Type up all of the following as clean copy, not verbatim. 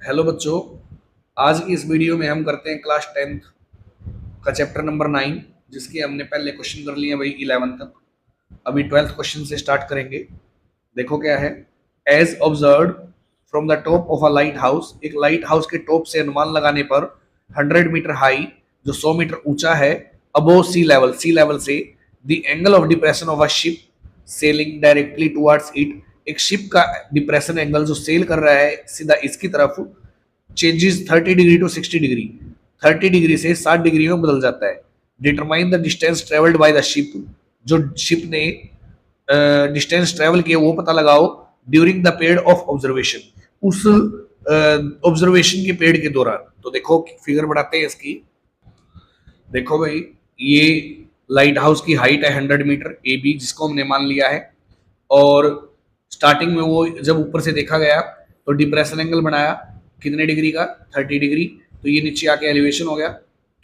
Hello बच्चों। आज की इस वीडियो में हम करते हैं क्लास 10th का चैप्टर नंबर 9, जिसके हमने पहले क्वेश्चन कर लिए भाई 11 तक। अभी 12th क्वेश्चन से स्टार्ट करेंगे। देखो क्या है। As observe from the top of a lighthouse, एक लाइट हाउस के टॉप से अनुमान लगाने पर 100 मीटर हाई, जो 100 मीटर ऊंचा है, अबोव सी लेवल से the angle of depression of a ship sailing directly towards it, एक शिप का डिप्रेशन एंगल जो सेल कर रहा है सीधा इसकी तरफ, changes 30 degree to 60 degree, 30 degree से 60 डिग्री में बदल जाता है। Determine the distance travelled by the ship, जो शिप ने डिस्टेंस ट्रेवल किया वो पता लगाओ during the period of observation, उस ऑब्जर्वेशन के पीरियड के दौरान। तो देखो फिगर बढ़ाते हैं इसकी। देखो भाई, ये लाइट हाउस की हाइट है 100 मीटर ए बी, जिसको हमने मान लिया है। और स्टार्टिंग में वो जब ऊपर से देखा गया तो डिप्रेशन एंगल बनाया कितने डिग्री का, 30 डिग्री। तो ये नीचे आके एलिवेशन हो गया।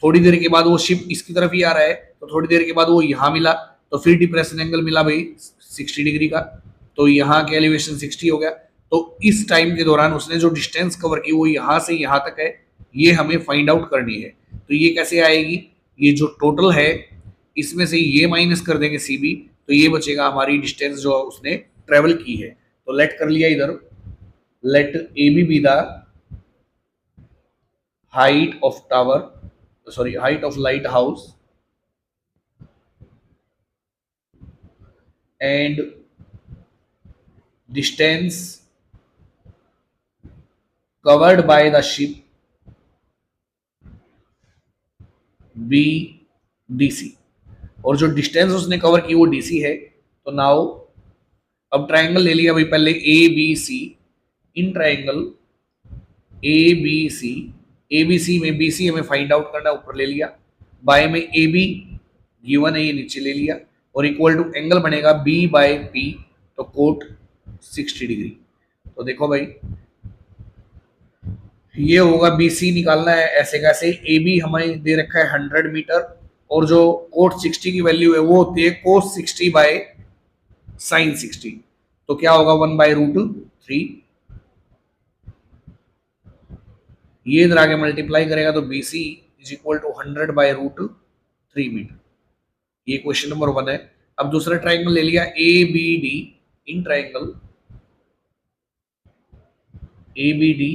थोड़ी देर के बाद वो शिप इसकी तरफ ही आ रहा है, तो थोड़ी देर के बाद वो यहाँ मिला, तो फिर डिप्रेशन एंगल मिला भाई 60 डिग्री का, तो यहाँ के एलिवेशन 60 हो गया। तो इस टाइम के दौरान उसने जो डिस्टेंस कवर की वो यहाँ से यहाँ तक है, ये हमें फाइंड आउट करनी है। तो ये कैसे आएगी, ये जो टोटल है इसमें से ये माइनस कर देंगे सी बी, तो ये बचेगा हमारी डिस्टेंस जो उसने ट्रेवल की है। तो लेट कर लिया इधर, let A B the height of tower, sorry height of lighthouse and distance covered by the ship be D C, और जो डिस्टेंस उसने कवर की वो डीसी है। तो नाउ अब ट्राइंगल ले लिया भाई पहले A B C, in triangle A B C, A B C में बी सी हमें फाइंड आउट करना, ऊपर ले लिया। बाय में ए बी गिवन है, ये नीचे ले लिया, और इक्वल टू एंगल बनेगा बी बाय पी, तो कोट 60 डिग्री। तो देखो भाई, ये होगा बी सी निकालना है ऐसे कैसे, ए बी हमें दे रखा है 100 मीटर, और जो कोट 60 की वैल्यू है वो होती है कोस 60 बाय साइन 60। तो क्या होगा 1/√3, ये इधर आगे मल्टीप्लाई करेगा तो B C is equal to 100/√3 metre. ये क्वेश्चन नंबर 1 है। अब दूसरा ट्राइंगल ले लिया A B D, in triangle A B D,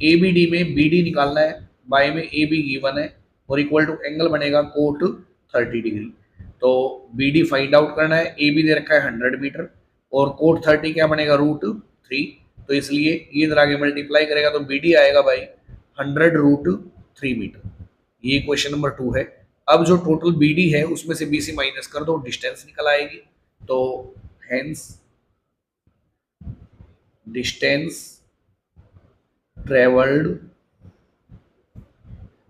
A B D में बी डी निकालना है, बाय में ए बी गिवन है, और इक्वल टू एंगल बनेगा कोट 30 डिग्री। तो बी डी फाइंड आउट करना है, ए बी दे रखा है 100 मीटर, और कोट 30 क्या बनेगा √3। तो इसलिए ये इधर आगे मल्टीप्लाई करेगा तो बी डी आएगा भाई 100√3 मीटर। ये क्वेश्चन नंबर 2 है। अब जो टोटल बी डी है उसमें से बी सी माइनस कर दो, डिस्टेंस निकल आएगी। तो hence distance travelled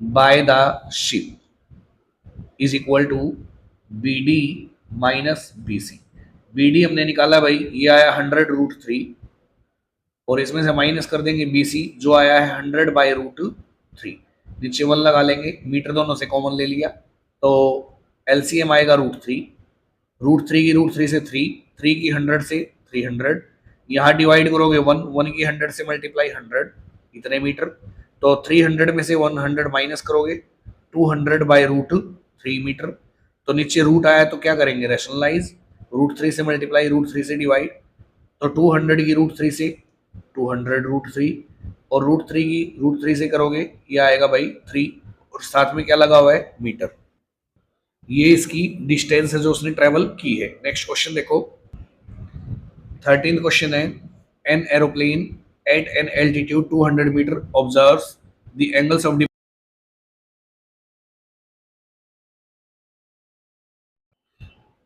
by the ship is equal to B D minus B C. B D हमने निकाला भाई, ये आया 100√3, और इसमें से माइनस कर देंगे बी सी जो आया है 100/√3। नीचे 1 लगा लेंगे, मीटर दोनों से कॉमन ले लिया, तो एलसीएम आएगा √3, √3 की √3 से 3 की 100 से 300, यहाँ डिवाइड करोगे 1 की 100 से मल्टीप्लाई 100, इतने मीटर। तो 300 में से 100 माइनस करोगे 200/√3 मीटर। तो नीचे रूट आया तो क्या करेंगे, रैशनलाइज, √3 से मल्टीप्लाई √3 से डिवाइड, तो 200 की √3 से 200√3, और √3 की √3 से करोगे ये आएगा भाई 3, और साथ में क्या लगा हुआ है, मीटर। ये इसकी डिस्टेंस है जो उसने ट्रेवल की है। नेक्स्ट क्वेश्चन देखो, 13th क्वेश्चन है, an aeroplane at an altitude 200 metre observes the angles of,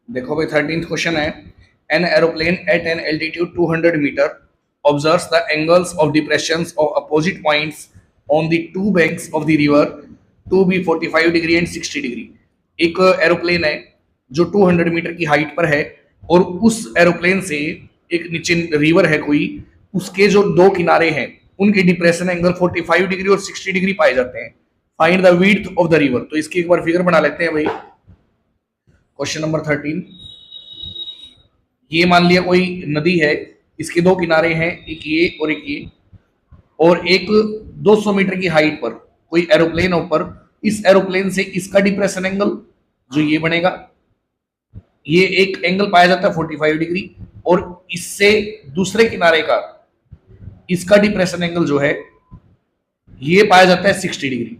देखो भाई 13th क्वेश्चन है, an aeroplane at an altitude 200 metre observes the angles of depressions of opposite points on the two banks of the river to be 45 degree and 60 degree. एक aeroplane है जो 200 metre की height पर है, और उस aeroplane से एक नीचे रिवर है कोई, उसके जो दो किनारे हैं उनके डिप्रेशन एंगल 45 डिग्री और 60 डिग्री पाए जाते हैं। Find the width of the river. तो इसकी एक बार फिगर बना लेते हैं भाई। क्वेश्चन नंबर 13, ये मान लिया कोई नदी है, इसके दो किनारे हैं, एक ये और एक ये, और एक 200 मीटर की हाइट पर कोई एरोप्लेन ऊपर, इस एरोप्लेन से इसका डिप्रेशन एंगल जो ये बनेगा, ये एक एंगल पाया जाता है 45 डिग्री, और इससे दूसरे किनारे का इसका डिप्रेशन एंगल जो है ये पाया जाता है 60 डिग्री।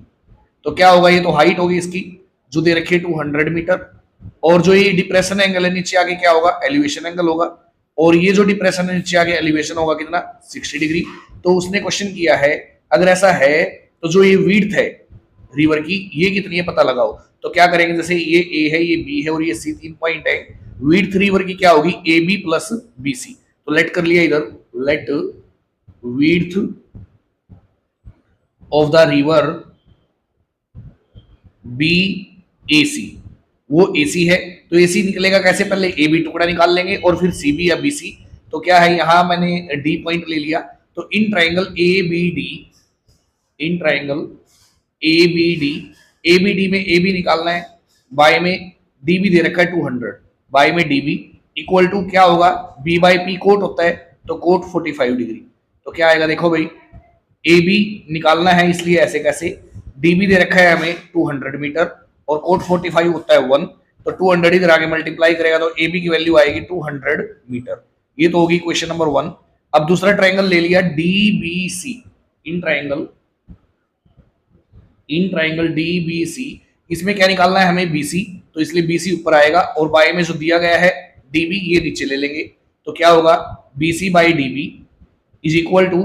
तो क्या होगा, ये तो हाइट होगी इसकी जो दे रखी है 200 मीटर, और जो ये डिप्रेशन एंगल है नीचे आगे क्या होगा, एलिवेशन एंगल होगा, और ये जो डिप्रेशन है नीचे आगे एलिवेशन होगा कितना, 60 डिग्री। तो उसने क्वेश्चन किया है अगर ऐसा है तो जो ये विड्थ है रिवर की ये कितनी है पता लगाओ। तो क्या करेंगे, जैसे ये ए है, ये बी है और ये सी, 3 पॉइंट है, विड्थ रिवर की क्या होगी, A B plus B C. तो लेट कर लिया इधर, let width of the river B A C, वो ए सी है तो ए सी निकलेगा कैसे, पहले ए बी टुकड़ा निकाल लेंगे और फिर सी बी या बी सी। तो क्या है, यहां मैंने डी पॉइंट ले लिया, तो in triangle A B D, in triangle A B D में ए बी निकालना है, बाय में डी बी दे रखा है 200, बाय में डी बी इक्वल टू क्या होगा, बी बाई पी कोट होता है तो कोट 45 डिग्री। तो क्या आएगा देखो भाई, ए बी निकालना है इसलिए ऐसे कैसे, डी बी दे रखा है हमें 200 मीटर और कोट 45 होता है 1, तो 200 इधर आगे मल्टीप्लाई करेगा तो ए बी की वैल्यू आएगी 200 मीटर। ये तो होगी क्वेश्चन नंबर 1। अब दूसरा ट्राइंगल ले लिया D B C, in triangle D B C, इसमें क्या निकालना है हमें, बी सी, तो इसलिए बी सी ऊपर आएगा और बाय में जो दिया गया है डी बी ये नीचे ले लेंगे। तो क्या होगा, B C by D B is equal to,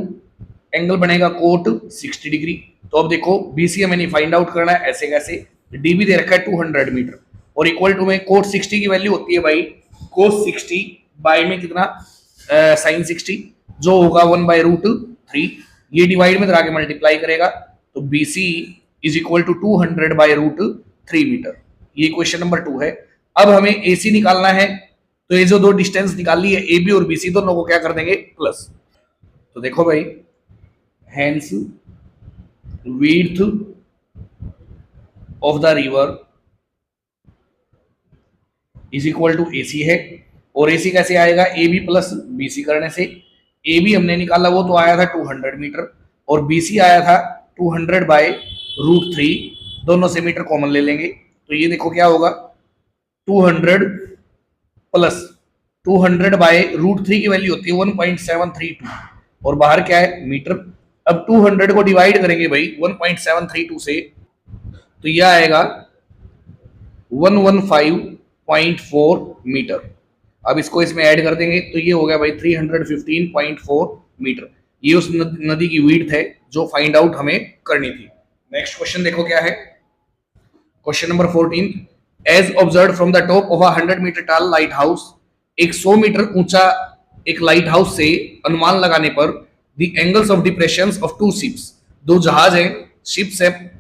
angle बनेगा कोट 60 डिग्री। तो अब देखो बी सी हमें नहीं फाइंड आउट करना है, ऐसे कैसे, डी बी दे रखा है 200 मीटर और इक्वल टू में कोट 60 की वैल्यू होती है भाई कोस 60 बाय में कितना, साइन 60 जो होगा 1/√3, ये डिवाइड में आगे मल्टीप्लाई करेगा तो B C is equal to 200/√3 metre. ये क्वेश्चन नंबर 2 है। अब हमें ए सी निकालना है, तो ये जो दो डिस्टेंस निकाली है ए बी और बी सी दोनों को क्या कर देंगे, प्लस। तो देखो भाई, hence width of the river is equal to A C है, और ए सी कैसे आएगा, A B plus B C करने से। ए बी हमने निकाला वो तो आया था 200 मीटर और बी सी आया था 200/√3, दोनों से मीटर कॉमन ले लेंगे तो ये देखो क्या होगा, 200 प्लस 200/√3 की वैल्यू होती है 1.732 और बाहर क्या है, मीटर। अब 200 को डिवाइड करेंगे भाई 1.732 से, तो यह आएगा 115.4 मीटर। अब इसको इसमें ऐड कर देंगे तो ये हो गया भाई 315.4 मीटर। ये उस नदी की विड्थ है जो फाइंड आउट हमें करनी थी। नेक्स्ट क्वेश्चन देखो क्या है, question number 14, as observe from the top of 100 metre tall lighthouse, एक 100 मीटर ऊंचा एक लाइट हाउस से अनुमान लगाने पर the angles of depression of 2 ships, दो जहाज हैं, शिप्स है,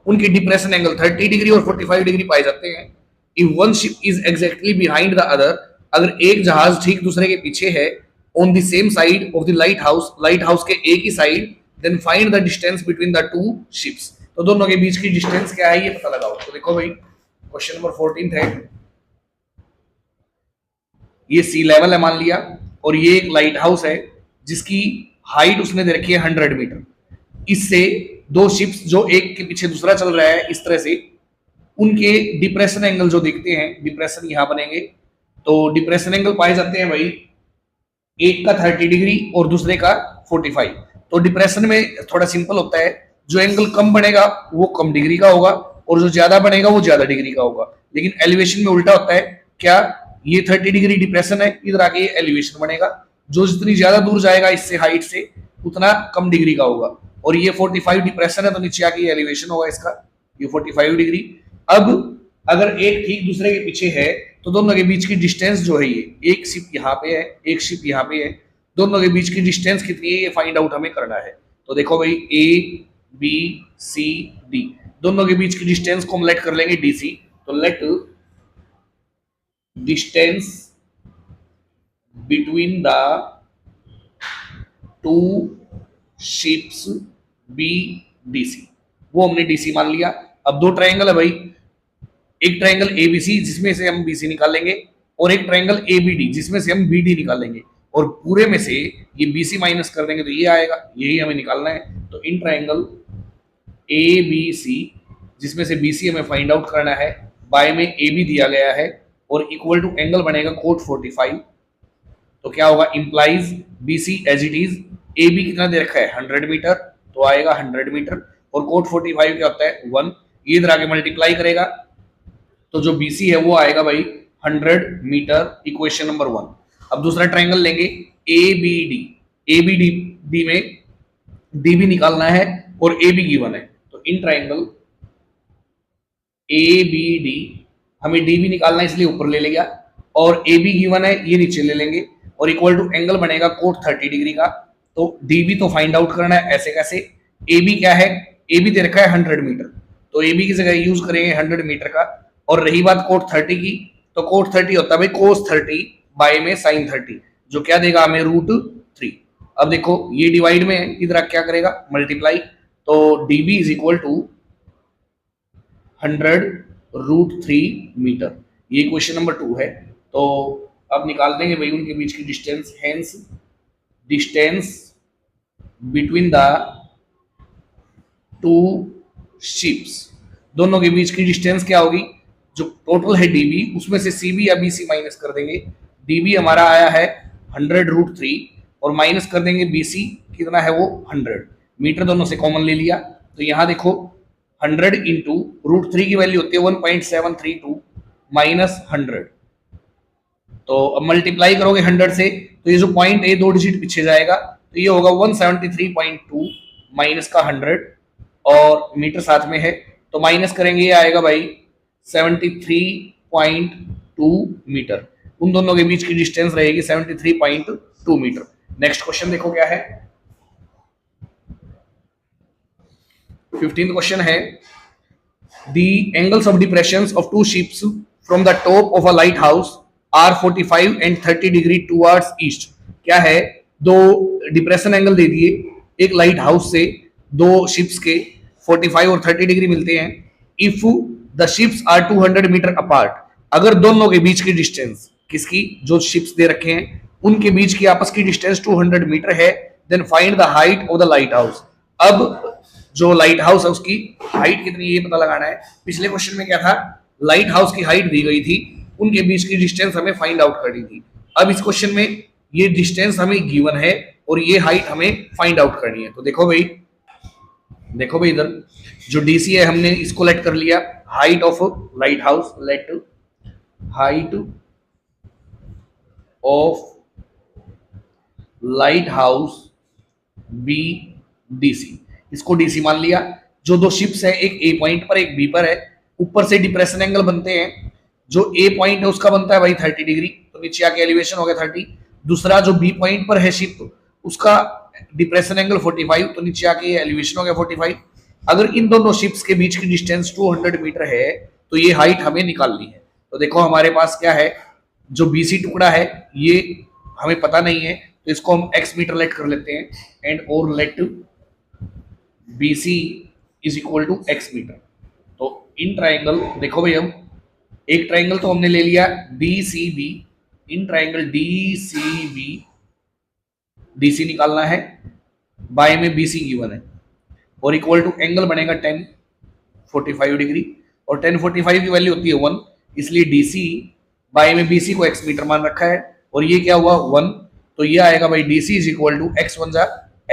उनकी डिप्रेशन एंगल 30 डिग्री और 45 डिग्री पाए जाते हैं। If one ship is exactly behind the other, अगर एक जहाज ठीक दूसरे के पीछे है, on the same side of the lighthouse के एक ही side, then find the distance between the 2 ships. तो दोनों के बीच की डिस्टेंस क्या है ये पता लगाओ। तो देखो भाई क्वेश्चन नंबर 14 है, ये सी लेवल है मान लिया और ये एक लाइट हाउस है जिसकी हाइट उसने दे रखी है 100 मीटर। इससे दो शिप्स जो एक के पीछे दूसरा चल रहा है इस तरह से, उनके डिप्रेशन एंगल जो देखते हैं, डिप्रेशन यहां बनेंगे, तो डिप्रेशन एंगल पाए जाते हैं भाई, एक का 30 डिग्री और दूसरे का 45। तो डिप्रेशन में थोड़ा सिंपल होता है, जो एंगल कम बनेगा वो कम डिग्री का होगा और जो ज्यादा बनेगा वो ज्यादा डिग्री का होगा। लेकिन एलिवेशन में उल्टा होता है, क्या, ये 30 डिग्री डिप्रेशन है, इधर आके ये एलिवेशन बनेगा, जो जितनी ज्यादा दूर जाएगा इससे हाइट से उतना कम डिग्री का होगा। और ये 45 डिप्रेशन है तो नीचे आके ये एलिवेशन होगा इसका, ये 45 डिग्री। अब अगर एक ठीक दूसरे के पीछे है तो दोनों के बीच की डिस्टेंस जो है, ये एक शिप यहाँ पे है, एक शिप यहाँ पे है, दोनों के बीच की डिस्टेंस कितनी है ये फाइंड आउट हमें करना है। तो देखो भाई ए बी सी डी, दोनों के बीच की डिस्टेंस को हम लेट कर लेंगे डी सी। तो let distance between the 2 ships be D C, वो हमने डी सी मान लिया। अब दो ट्राइंगल है भाई, एक ट्राइंगल एबीसी जिसमें से हम बीसी निकालेंगे और एक ट्राइंगल एबीडी जिसमें से हम बीडी निकालेंगे। और पूरे में से ये BC माइनस कर देंगे तो ये आएगा, यही हमें निकालना है। तो इन ट्राइंगल ABC, जिसमें से BC हमें फाइंड आउट करना है, बाय में AB दिया गया है और इक्वल टू एंगल बनेगा कोट 45। तो क्या होगा, implies BC as it is, AB कितना दे रखा है 100 मीटर, तो आएगा 100 मीटर, और कोट 45 क्या होता है 1, ये इधर आके मल्टीप्लाई करेगा तो जो BC है वो आएगा भाई 100 मीटर, इक्वेशन नंबर 1। अब दूसरा ट्राइंगल लेंगे ABD, ABD में DB निकालना है और AB गिवन है, तो इन ट्राइंगल ABD हमें DB निकालना है इसलिए ऊपर ले लेगा, और AB गिवन है ये नीचे ले लेंगे, और इक्वल टू एंगल बनेगा कोट 30 डिग्री का। तो DB तो फाइंड आउट करना है, ऐसे कैसे, AB क्या है, AB दे रखा है 100 मीटर, तो AB की जगह यूज करेंगे 100 मीटर का। और रही बात कोट 30 की, तो कोट 30 होता है भाई कोस 30 बाय में साइन 30, जो क्या देगा हमें √3। अब देखो ये डिवाइड में है, इधर क्या करेगा मल्टीप्लाई, तो DB is equal to 100 √3 metre, ये क्वेश्चन नंबर 2 है। तो अब निकाल देंगे भाई उनके बीच की distance, hence distance between the two ships, दोनों के बीच की डिस्टेंस क्या होगी, जो टोटल है DB उसमें से CB या BC माइनस कर देंगे। DB हमारा आया है 100 √3 और माइनस कर देंगे BC कितना है वो 100 मीटर, दोनों से कॉमन ले लिया, तो यहाँ देखो 100 इंटू √3 की वैल्यू होती है 1.732 माइनस 100, तो अब मल्टीप्लाई करोगे 100 से तो ये जो पॉइंट है 2 डिजिट पीछे जाएगा, तो ये होगा 173.2 माइनस का 100 और मीटर साथ में है, तो माइनस करेंगे ये आएगा भाई 73.2 मीटर, उन दोनों के बीच की डिस्टेंस रहेगी 73.2 मीटर। नेक्स्ट क्वेश्चन देखो क्या है, 15th क्वेश्चन है, the angles of depressions of two ships from the top of a lighthouse are 45 and 30 degree towards east। क्या है, दो डिप्रेशन एंगल दे दिए एक लाइट हाउस से, दो शिप्स के 45 और 30 डिग्री मिलते हैं। If the ships are 200 metre apart, अगर दोनों के बीच की डिस्टेंस, किसकी, जो शिप्स दे रखे हैं उनके बीच की आपस की डिस्टेंस 200 मीटर है, then find the height of the lighthouse. अब जो लाइट हाउस है उसकी हाइट कितनी ये पता लगाना है। पिछले क्वेश्चन में क्या था, लाइट हाउस की हाइट दी गई थी, उनके बीच की डिस्टेंस हमें फाइंड आउट करनी थी। अब इस क्वेश्चन में ये डिस्टेंस हमें गिवन है और ये हाइट हमें फाइंड आउट करनी है। तो देखो भाई इधर जो DC है हमने इसको लेट कर लिया, height of light house, late height of light house BDC, इसको DC मान लिया। जो दो शिप्स है एक A पॉइंट पर एक B पर है, ऊपर से डिप्रेशन एंगल बनते हैं, जो A पॉइंट है उसका बनता है भाई 30 डिग्री, तो नीचे आके एलिवेशन हो गया 30। दूसरा जो B पॉइंट पर है शिप उसका डिप्रेशन एंगल 45, तो नीचे आके एलिवेशन हो गया 45। अगर इन दोनों शिप्स के बीच की डिस्टेंस 200 मीटर है तो ये हाइट हमें निकालनी है। तो देखो हमारे पास क्या है, जो BC टुकड़ा है ये हमें पता नहीं है, तो इसको हम x मीटर लेट कर लेते हैं, एंड और let BC is equal to x metre. तो इन ट्राइंगल देखो भाई, हम एक ट्राइंगल तो हमने ले लिया DCB, in triangle DCB DC निकालना है, बाय में BC गिवन है और इक्वल टू एंगल बनेगा 1045 डिग्री, और 1045 की वैल्यू होती है 1, इसलिए DC बाय में BC को x मीटर मान रखा है, और ये क्या हुआ 1, तो ये आएगा भाई DC is equal to x one जा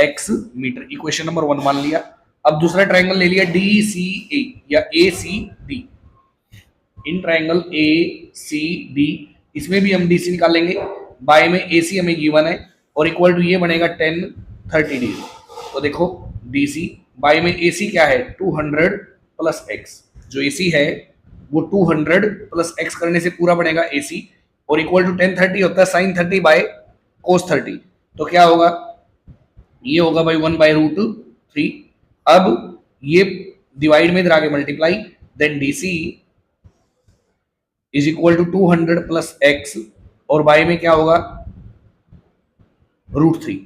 x मीटर, इक्वेशन नंबर 1 मान लिया। अब दूसरा ट्राइंगल ले लिया DCA या ACD, इन ट्राइंगल ACD इसमें भी हम DC निकालेंगे, बाय में AC हमें गिवन है और इक्वल टू ये बनेगा 1030 डिग्री। तो देखो DC बाय में AC क्या है 200 प्लस x, जो AC है वो 200 प्लस x करने से पूरा बनेगा AC, और इक्वल टू 1030 होता है साइन 30 बाय कोस 30, तो क्या होगा, ये होगा भाई 1/√3। अब ये डिवाइड में इधर आगे multiply, then DC is equal to 200 plus x और बाय में क्या होगा √3।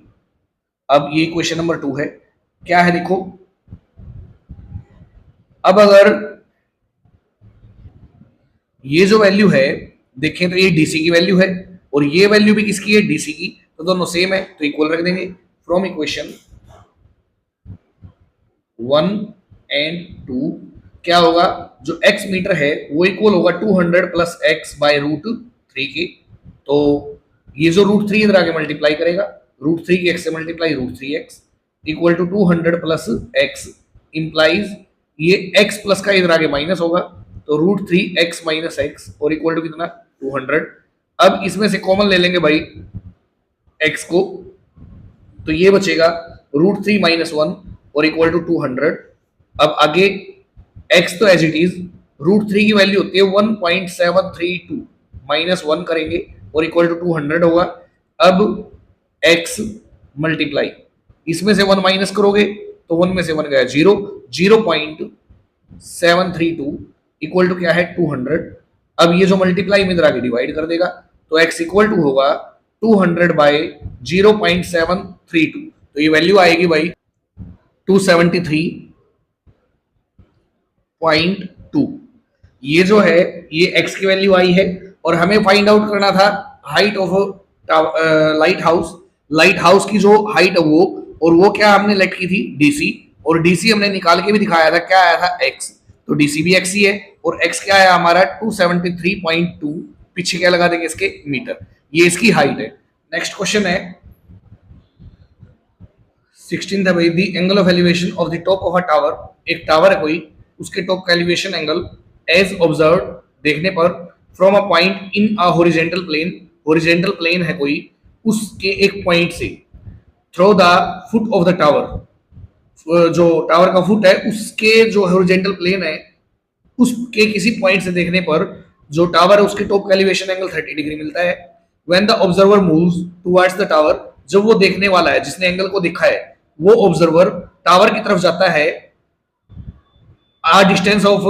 अब ये क्वेश्चन नंबर 2 है, क्या है देखो, अब अगर ये जो वैल्यू है देखें तो ये DC की वैल्यू है और ये वैल्यू भी किसकी है DC की, तो दोनों सेम है तो इक्वल रख देंगे। फ्रॉम इक्वेशन 1 एंड 2 क्या होगा, जो x मीटर है वो इक्वल होगा 200 प्लस एक्स बाय √3 के। तो ये जो √3 इधर आके मल्टीप्लाई करेगा, √3 की x से multiply √3x equal to 200 plus x implies ये x प्लस का इधर आगे माइनस होगा, तो √3x माइनस एक्स और इक्वल टू कितना 200। अब इसमें से कॉमन ले लेंगे भाई x को, तो ये बचेगा √3 माइनस 1 और इक्वल टू 200। अब आगे x तो एज इट इज, √3 की वैल्यू होती है 1.732 माइनस 1 करेंगे और इक्वल टू 200 होगा। अब x मल्टीप्लाई इसमें से 1 माइनस करोगे तो 1 में से 1 गया 0, 0.732 इक्वल टू क्या है 200। अब ये जो मल्टीप्लाई में इधर आगे डिवाइड कर देगा तो x इक्वल टू होगा 200 बाय 0.732, तो ये वैल्यू आएगी भाई 273.2। ये जो है ये x की वैल्यू आई है और हमें फाइंड आउट करना था height of light house. Light house की जो हाइट है वो, और वो क्या हमने लेट की थी डीसी, और डीसी हमने निकाल के भी दिखाया था, क्या आया था x, तो डीसी भी x ही है और x क्या है हमारा 273.2, पीछे क्या लगा देंगे इसके मीटर, ये इसकी हाइट है। नेक्स्ट क्वेश्चन है 16 है भाई, the angle of elevation of the top of a tower, एक टावर है कोई, उसके टॉप का एलिवेशन एंगल एज ऑब्जर्व देखने पर from a point in a horizontal plane, horizontal plane है कोई, उसके एक पॉइंट से through the foot of the tower, जो टावर का फुट है उसके जो हॉरिजॉन्टल प्लेन है उसके किसी पॉइंट से देखने पर जो टावर है उसके टॉप का एलिवेशन एंगल 30 डिग्री मिलता है। When the observer moves towards the tower, जब वो देखने वाला है जिसने एंगल को देखा है वो ऑब्जर्वर टावर की तरफ जाता है a distance of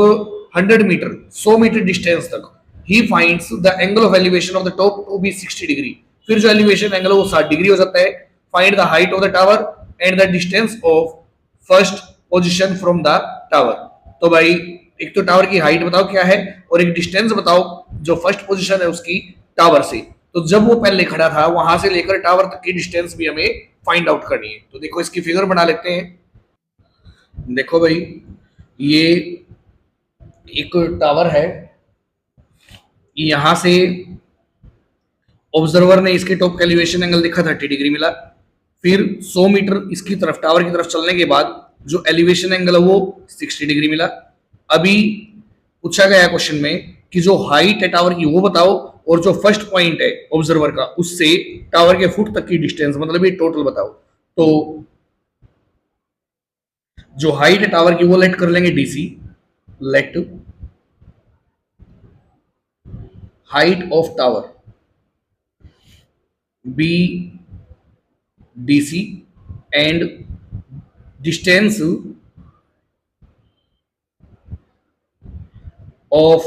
100 metre, 100 metre distance तक, he finds the angle of elevation of the top to be 60 degree, फिर जो एलिवेशन एंगल है वो 60 डिग्री हो जाता है। Find the height of the tower and the distance of first position from the tower. तो भाई एक तो टावर की हाइट बताओ क्या है और एक डिस्टेंस बताओ जो फर्स्ट पोजीशन है उसकी टावर से। तो जब वो पहले खड़ा था वहां से लेकर टावर तक की डिस्टेंस भी हमें फाइंड आउट करनी है। तो देखो इसकी फिगर बना लेते हैं। देखो भाई ये एक टावर है, यहां से ऑब्जर्वर ने इसके टॉप का एलिवेशन एंगल देखा 30 डिग्री मिला, फिर 100 मीटर इसकी तरफ टावर की तरफ चलने के बाद जो एलिवेशन एंगल है वो 60 डिग्री मिला। अभी पूछा गया क्वेश्चन में कि जो हाइट है टावर की वो बताओ और जो फर्स्ट पॉइंट है ऑब्जर्वर का उससे टावर के फुट तक की डिस्टेंस, मतलब ये टोटल बताओ। तो जो हाइट है टावर की वो लेट कर लेंगे DC, let height of tower be DC and distance of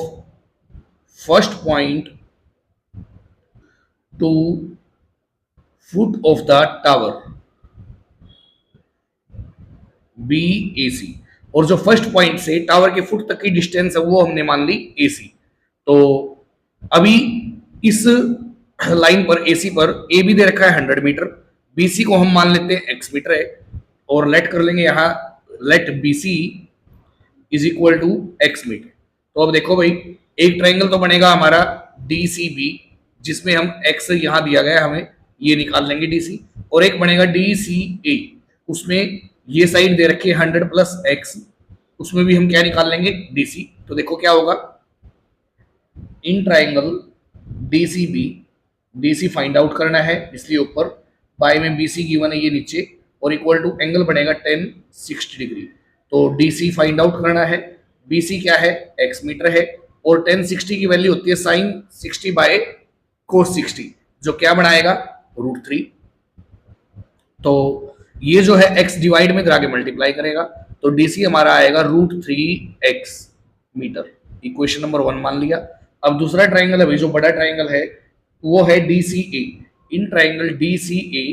first point to foot of the tower BAC, और जो फर्स्ट पॉइंट से टावर के फुट तक की डिस्टेंस है वो हमने मान ली AC। तो अभी इस लाइन पर AC पर ए बी दे रखा है 100 मीटर, BC को हम मान लेते हैं x मीटर है और लेट कर लेंगे यहाँ let BC is equal to x metre. तो अब देखो भाई एक ट्रायंगल तो बनेगा हमारा DCB जिसमें हम x यहाँ दिया गया हमें ये निकाल लेंगे DC, और एक बनेगा DCA उसमें ये साइड दे रखी है 100 प्लस x, उसमें भी हम क्या निकाल लेंगे DC। तो देखो क्या होगा in triangle DCB, DC find out करना है इसलिए ऊपर, बाय में BC गिवन है ये नीचे, और इक्वल टू एंगल बनेगा 1060 डिग्री। तो DC फाइंड आउट करना है, BC क्या है x मीटर है और 1060 की वैल्यू होती है साइन 60 बाय कोस 60 जो क्या बनाएगा √3। तो ये जो है x डिवाइड में आगे मल्टीप्लाई करेगा तो DC हमारा आएगा √3x मीटर, इक्वेशन नंबर 1 मान लिया। अब दूसरा ट्राइंगल है भाई जो बड़ा ट्राइंगल है वो है DCA। इन ट्राइंगल DCA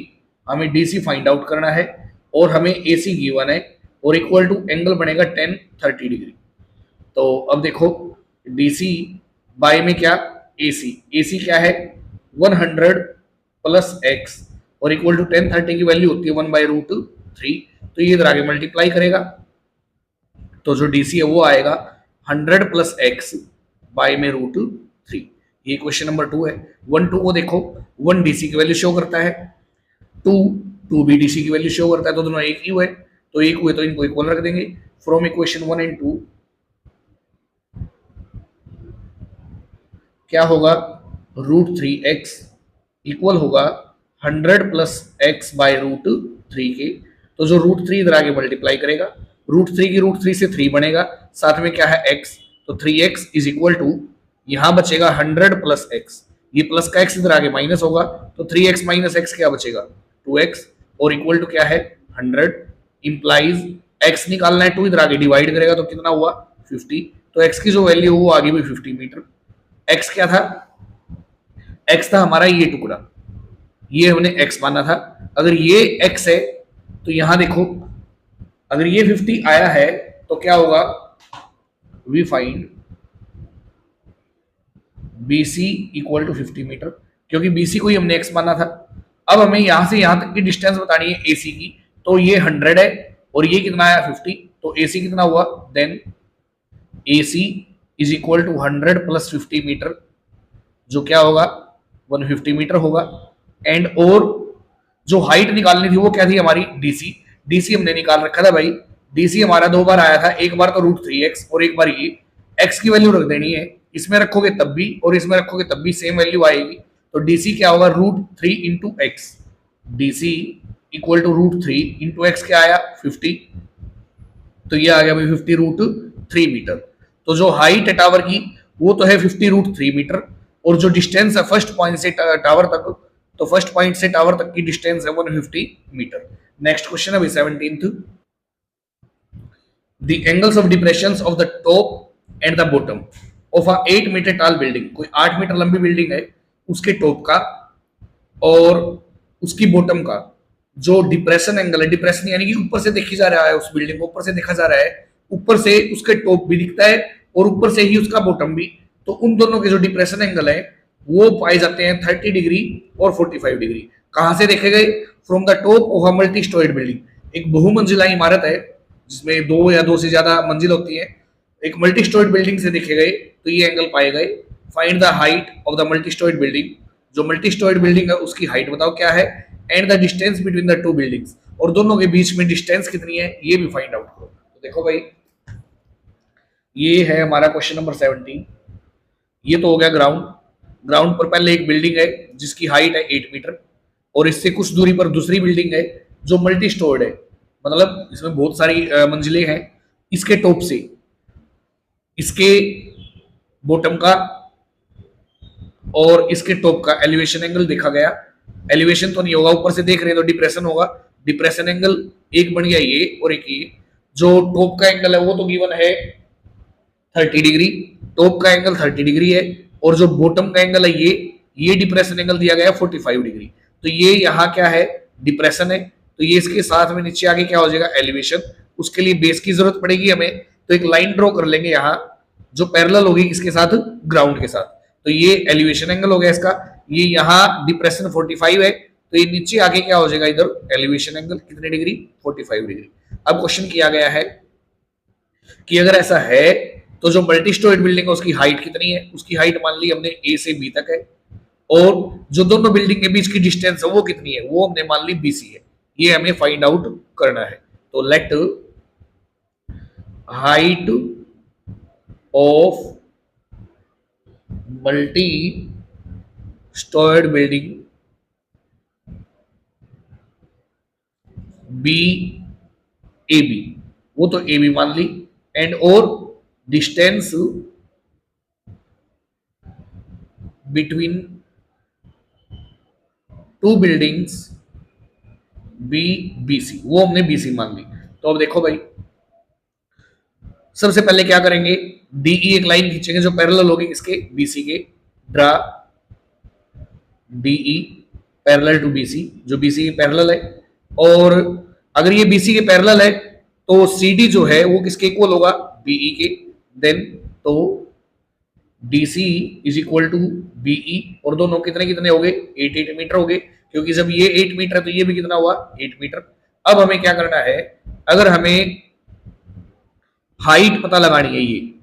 हमें DC फाइंड आउट करना है और हमें AC गिवन है और इक्वल टू एंगल बनेगा 1030 डिग्री। तो अब देखो DC बाय में क्या AC, AC क्या है 100 प्लस x और इक्वल टू 1030 की वैल्यू होती है 1/√3, तो ये इधर आगे मल्टीप्लाई करेगा, तो जो डीसी है वो आएगा 100 प्लस एक्स बाय में √3। ये क्वेश्चन नंबर 2 है। 1 2 को देखो, 1 डीसी की वैल्यू शो करता है, 2 भी डीसी की वैल्यू शो करता है, तो दोनों एक ही हुए, तो एक हुए तो इनको इक्वल रख देंगे। फ्रॉम इक्वेशन 1 एंड 2 क्या होगा, √3x इक्वल होगा 100 प्लस एक्स बाय √3 के, तो जो √3 इधर आगे मल्टीप्लाई करेगा, √3 की √3 से 3 बनेगा, साथ में क्या है x, तो 3x इज इक्वल टू, यहां बचेगा 100 प्लस x, ये प्लस का x इधर आगे माइनस होगा, तो 3x माइनस x क्या बचेगा, 2x, और इक्वल टू क्या है 100, इंप्लाइज x निकालना है, 2 इधर आगे डिवाइड करेगा तो कितना हुआ 50, तो x की जो वैल्यू वो आगे भी 50 मीटर। x क्या था, x था हमारा ये टुकड़ा, ये हमने x माना था, अगर ये x है तो यहां देखो, अगर ये 50 आया है तो क्या होगा, we find BC equal to 50 metre, क्योंकि BC को ही हमने x माना था। अब हमें यहां से यहां तक की डिस्टेंस बतानी है AC की, तो ये 100 है और ये कितना आया 50, तो AC कितना हुआ, then AC is equal to 100 plus 50 metre, जो क्या होगा 150 मीटर होगा। एंड और जो हाइट निकालनी थी वो क्या थी हमारी, डीसी हमने निकाल रखा था भाई, डीसी हमारा 2 बार आया था, एक बार तो √3x और एक बार ये, x की वैल्यू रख देनी है, इसमें रखोगे तब भी और इसमें रखोगे तब भी सेम वैल्यू आएगी, तो डीसी क्या होगा √3 into x, DC equal to √3 into x क्या आया 50, तो ये आ गया भाई 50√3 मीटर। तो जो हाइट है टावर की वो तो है 50√3 मीटर, और जो डिस्टेंस है फर्स्ट पॉइंट से टावर तक, तो फर्स्ट पॉइंट से टावर तक की डिस्टेंस है 150 मीटर। नेक्स्ट क्वेश्चन है 17th, the angles of depressions of the top and the bottom of a 8 metre tall building, कोई 8 मीटर लंबी बिल्डिंग है, उसके टॉप का और उसकी बॉटम का जो डिप्रेशन एंगल है, डिप्रेशन यानी कि ऊपर से देखी जा रहा है, उस बिल्डिंग को ऊपर से देखा जा रहा है, ऊपर से उसके टॉप भी दिखता है और ऊपर से ही उसका बॉटम भी, तो उन दोनों के जो डिप्रेशन एंगल है वो पाए जाते हैं 30 डिग्री और 45 डिग्री। कहां से देखे गए, from the top of a multi storeyed building, एक बहुमंजिला इमारत है जिसमें 2 या 2 से ज्यादा मंजिल होती है, एक मल्टी स्टोरीड बिल्डिंग से देखे गए तो ये एंगल पाए गए। Find the height of the multi storeyed building, जो मल्टी स्टोरीड बिल्डिंग है उसकी हाइट बताओ क्या है, and the distance between the 2 buildings, और दोनों के बीच में डिस्टेंस कितनी है ये भी फाइंड आउट करो। तो देखो भाई ये है हमारा क्वेश्चन नंबर 17, ये तो हो गया ग्राउंड, ग्राउंड पर पहले एक बिल्डिंग है जिसकी हाइट है 8 मीटर, और इससे कुछ दूरी पर दूसरी बिल्डिंग है जो मल्टी स्टोर्ड है, मतलब इसमें बहुत सारी मंजिलें हैं, इसके टॉप से इसके बॉटम का और इसके टॉप का एलिवेशन एंगल देखा गया, एलिवेशन तो नहीं होगा, ऊपर से देख रहे हैं तो डिप्रेशन होगा, डिप्रेशन एंगल एक बन गया ये और एक ये, जो टॉप का एंगल है वो तो गिवन है 30 डिग्री, टॉप का एंगल 30 डिग्री है, और जो बॉटम का एंगल है ये डिप्रेशन एंगल दिया गया 45 डिग्री, तो ये यहाँ क्या है डिप्रेशन है, तो ये इसके साथ में नीचे आगे क्या हो जाएगा एलिवेशन, उसके लिए बेस की जरूरत पड़ेगी हमें, तो एक लाइन ड्रॉ कर लेंगे यहाँ जो पैरेलल होगी किसके साथ, ग्राउंड के साथ, तो ये एलिवेशन एंगल हो गया इसका, ये यहाँ डिप्रेशन 45 है, तो ये नीचे आगे क्या हो जाएगा इधर एलिवेशन एंगल कितने डिग्री 45 डिग्री। अब क्वेश्चन किया गया है कि अगर ऐसा है तो जो मल्टी स्टोरेड बिल्डिंग है उसकी हाइट कितनी है, उसकी हाइट मान ली हमने ए से बी तक है, और जो दोनों बिल्डिंग के बीच की डिस्टेंस है वो कितनी है, वो हमने मान ली BC है, ये हमें फाइंड आउट करना है। तो late height of multi stored building BAB, वो तो AB मान ली, एंड और डिस्टेंस बिटवीन 2 बिल्डिंग्स BC, वो हमने BC मान ली। तो अब देखो भाई सबसे पहले क्या करेंगे, DE एक लाइन खींचेंगे जो पैरेलल होगी इसके BC के, draw DE parallel to BC, जो BC के पैरेलल है, और अगर ये BC के पैरेलल है तो CD जो है वो किसके इक्वल होगा BE के, देन तो DC is equal to BE, और दोनों कितने कितने हो गए, 8 मीटर हो गए, क्योंकि जब ये 8 मीटर है तो ये भी कितना हुआ, 8 मीटर। अब हमें क्या करना है, अगर हमें हाइट पता लगानी है ये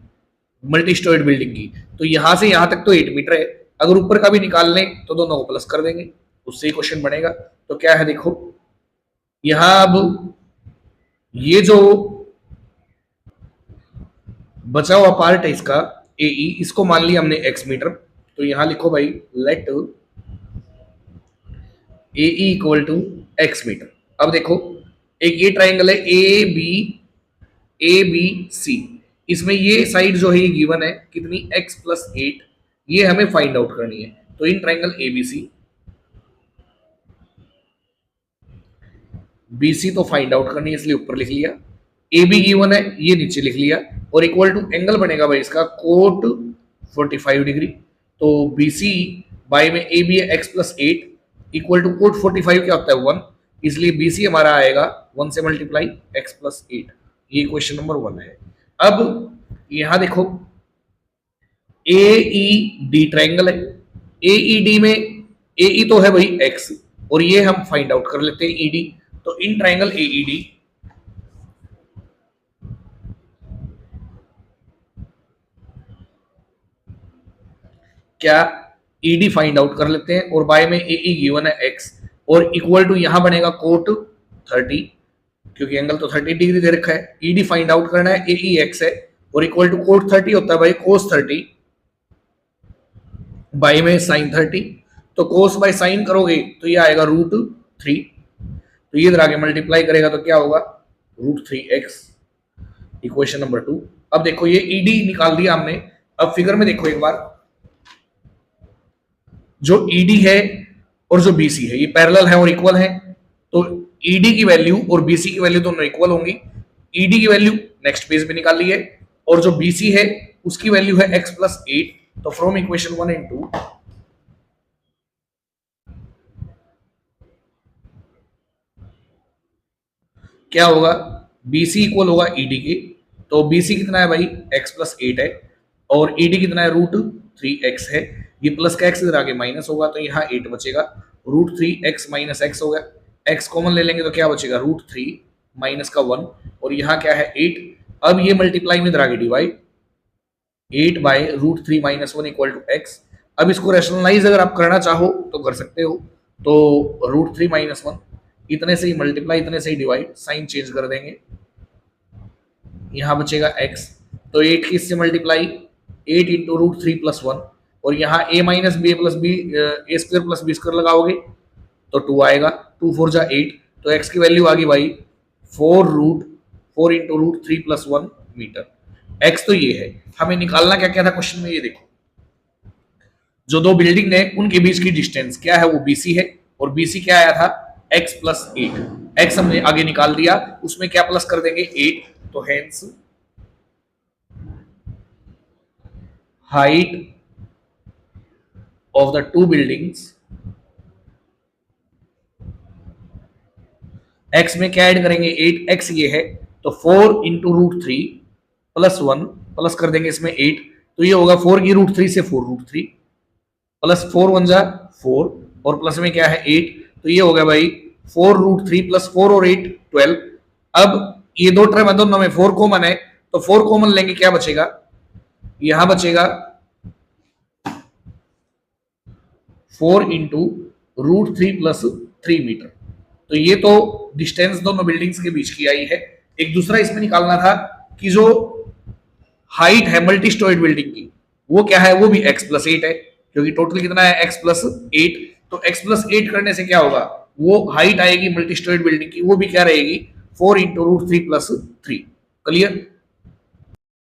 मल्टी स्टोरेड बिल्डिंग की, तो यहां से यहां तक तो 8 मीटर है, अगर ऊपर का भी निकाल लें तो दोनों को प्लस कर देंगे, उससे ही क्वेश्चन बनेगा। तो क्या है देखो, यहां अब ये जो बचा हुआ पार्ट है इसका AE, इसको मान लिया हमने x मीटर, तो यहां लिखो भाई let AE equal to x metre. अब देखो एक ये ट्राइंगल है ABC, इसमें ये साइड जो है ये गिवन है कितनी, x+8, ये हमें फाइंड आउट करनी है। तो इन ट्राइंगल ABC, BC तो फाइंड आउट करनी है इसलिए ऊपर लिख लिया, AB गिवन है ये नीचे लिख लिया, और इक्वल टू एंगल बनेगा भाई इसका कोट 45 डिग्री। तो BC बाई में AB है x+8 इक्वल टू कोट 45 क्या होता है 1, इसलिए BC हमारा आएगा 1 से मल्टीप्लाई x+8। ये क्वेश्चन नंबर 1 है। अब यहां देखो AED ट्राइंगल है, AED में AE तो है भाई x, और ये हम फाइंड आउट कर लेते हैं ED। तो इन ट्राइंगल AED क्या ED फाइंड आउट कर लेते हैं, और बाय में AE गिवन है x, और इक्वल टू यहां बनेगा कोट 30, क्योंकि एंगल तो 30 डिग्री दे रखा है। ED फाइंड आउट करना है, AE x है, और इक्वल टू कोट 30 होता है भाई कोस 30 बाई में साइन 30। तो कोस बाई साइन करोगे तो ये आएगा √3, तो ये इधर आगे मल्टीप्लाई करेगा तो क्या होगा √3x, इक्वेशन नंबर 2। अब देखो ये ED निकाल दिया हमने, अब फिगर में देखो एक बार, जो ED है और जो BC है ये पैरेलल है और इक्वल है, तो ED की वैल्यू और BC की वैल्यू दोनों इक्वल होंगी। ED की वैल्यू नेक्स्ट पेज पे निकाल ली है, और जो BC है उसकी वैल्यू है x+8। तो फ्रॉम इक्वेशन 1 and 2 क्या होगा, BC इक्वल होगा ED के, तो BC कितना है भाई x+8 है, और ED कितना है √3x है, ये प्लस का x इधर आगे माइनस होगा तो यहाँ 8 बचेगा, √3x माइनस x हो गया, x कॉमन ले लेंगे तो क्या बचेगा √3 माइनस का 1, और यहाँ क्या है 8। अब ये मल्टीप्लाई में इधर आगे divide, 8 by √3 minus 1 equal to x। अब इसको रैशनलाइज अगर आप करना चाहो तो कर सकते हो, तो √3 माइनस 1 इतने से ही मल्टीप्लाई इतने से ही डिवाइड, साइन चेंज कर देंगे, यहाँ बचेगा x। तो 8 किससे मल्टीप्लाई, 8 इंटू √3 प्लस 1, और यहाँ a minus B plus B A square plus B square लगाओगे तो 2 आएगा, 2 4 जा 8, तो x की वैल्यू आ गई भाई 4 इंटू √3 प्लस 1 मीटर। x तो ये है, हमें निकालना क्या क्या था क्वेश्चन में, ये देखो जो दो बिल्डिंग है उनके बीच की डिस्टेंस क्या है, वो BC है, और BC क्या आया था x+8, x हमने आगे निकाल दिया, उसमें क्या प्लस कर देंगे 8, तो hence height of the two buildings, x में क्या ऐड करेंगे 8, x ये है, तो 4 इंटू √3 प्लस 1 प्लस कर देंगे इसमें 8, तो ये होगा 4 की √3 से 4√3 प्लस 4 1 जा 4, और प्लस में क्या है 8, तो ये हो गया भाई 4√3 प्लस 4 और 8 12। अब ये दो टर्म है, दोनों में 4 कॉमन है, तो 4 कॉमन लेंगे क्या बचेगा, यहां बचेगा 4 इंटू √3 प्लस 3 मीटर। तो ये तो डिस्टेंस दोनों बिल्डिंग्स के बीच की आई है। एक दूसरा इसमें निकालना था कि जो हाइट है मल्टी स्टोरेड बिल्डिंग की वो क्या है, वो भी x+8 है, क्योंकि टोटल कितना है x+8, तो x+8 करने से क्या होगा, वो हाइट आएगी मल्टी स्टोरेड बिल्डिंग की, वो भी क्या रहेगी 4 इंटू √3 प्लस 3। क्लियर।